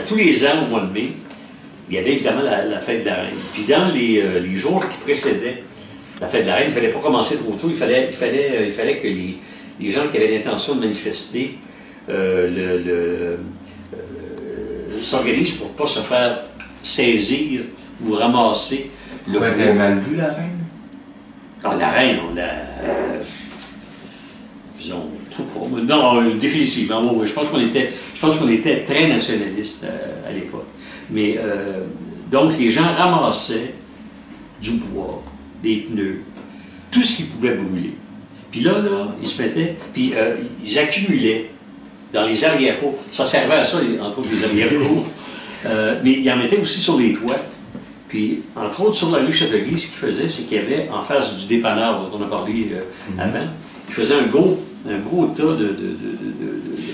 tous les ans, au mois de mai, il y avait évidemment la fête de la Reine. Puis dans les jours qui précédaient la fête de la Reine, il ne fallait pas commencer trop tôt, il fallait que les gens qui avaient l'intention de manifester s'organisent pour ne pas se faire saisir ou ramasser. Pourquoi t'as mal vu la Reine? Ah, la Reine, on l'a... Disons, non, définitivement, oui, je pense qu'on était très nationaliste à l'époque. Mais, donc, les gens ramassaient du bois, des pneus, tout ce qui pouvait brûler. Puis là, ils se mettaient, puis ils accumulaient dans les arrière-cours. Ça servait à ça, entre autres, les arrière-cours. Mais ils en mettaient aussi sur les toits. Puis, entre autres, sur la rue Châtelier, ce qu'ils faisaient, c'est qu'il y avait, en face du dépanneur dont on a parlé avant, ils faisaient un gros tas de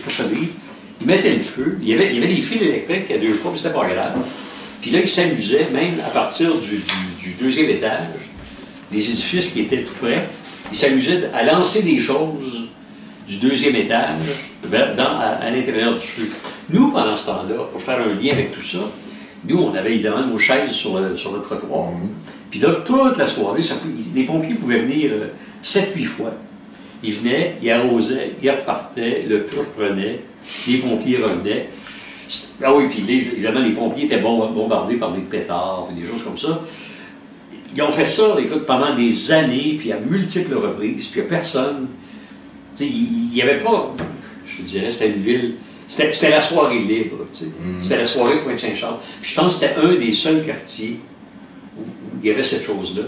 cochonneries. Ils mettaient le feu. Il y avait des fils électriques à 2 pas, puis c'était pas grave. Puis là, ils s'amusaient, même à partir du 2e étage, des édifices qui étaient tout près, ils s'amusaient à lancer des choses du 2e étage à l'intérieur du feu. Nous, pendant ce temps-là, pour faire un lien avec tout ça, nous, on avait évidemment nos chaises sur le trottoir. Puis là, toute la soirée, les pompiers pouvaient venir 7-8 fois. Ils venaient, ils arrosaient, ils repartaient, le feu reprenait, les pompiers revenaient. Ah oui, puis évidemment, les pompiers étaient bombardés par des pétards, des choses comme ça. Ils ont fait ça, écoute, pendant des années, puis à multiples reprises, puis il n'y a personne. Tu sais, il n'y avait pas, je dirais, c'était une ville, c'était la soirée libre, tu sais. C'était la soirée Pointe-Saint-Charles. Puis je pense que c'était un des seuls quartiers où il y avait cette chose-là.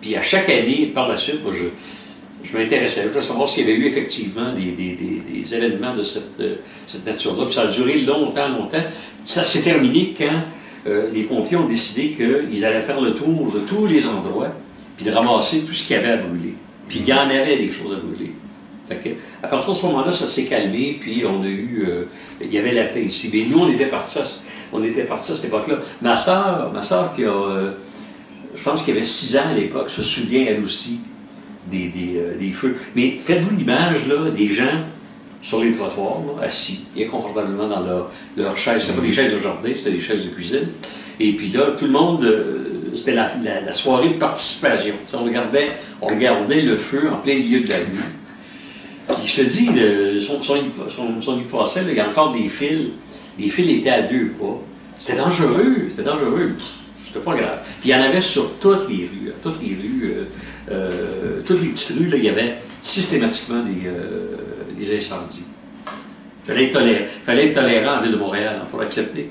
Puis à chaque année, par la suite, moi, je m'intéressais, je voulais savoir s'il y avait eu effectivement des événements de cette nature-là. Puis ça a duré longtemps. Ça s'est terminé quand les pompiers ont décidé qu'ils allaient faire le tour de tous les endroits, puis de ramasser tout ce qu'il y avait à brûler. Puis il y en avait des choses à brûler. Fait que, à partir de ce moment-là, ça s'est calmé, puis on a eu... il y avait la paix ici. Mais nous, on était partis à cette époque-là. Ma sœur qui a... je pense qu'il avait 6 ans à l'époque, se souvient elle aussi des feux. Mais faites-vous l'image là, des gens sur les trottoirs, là, assis, bien confortablement dans leur chaises. C'était pas des chaises de jardin, c'était des chaises de cuisine. Et puis là, tout le monde, c'était la soirée de participation. On regardait le feu en plein milieu de la nuit. Puis je te dis, son y passait, il y a encore des fils. Les fils étaient à 2 pas. C'était dangereux. C'était pas grave. Puis il y en avait sur toutes les rues. Toutes les petites rues, là, il y avait systématiquement des incendies. Il fallait être tolérant en Ville de Montréal pour l'accepter.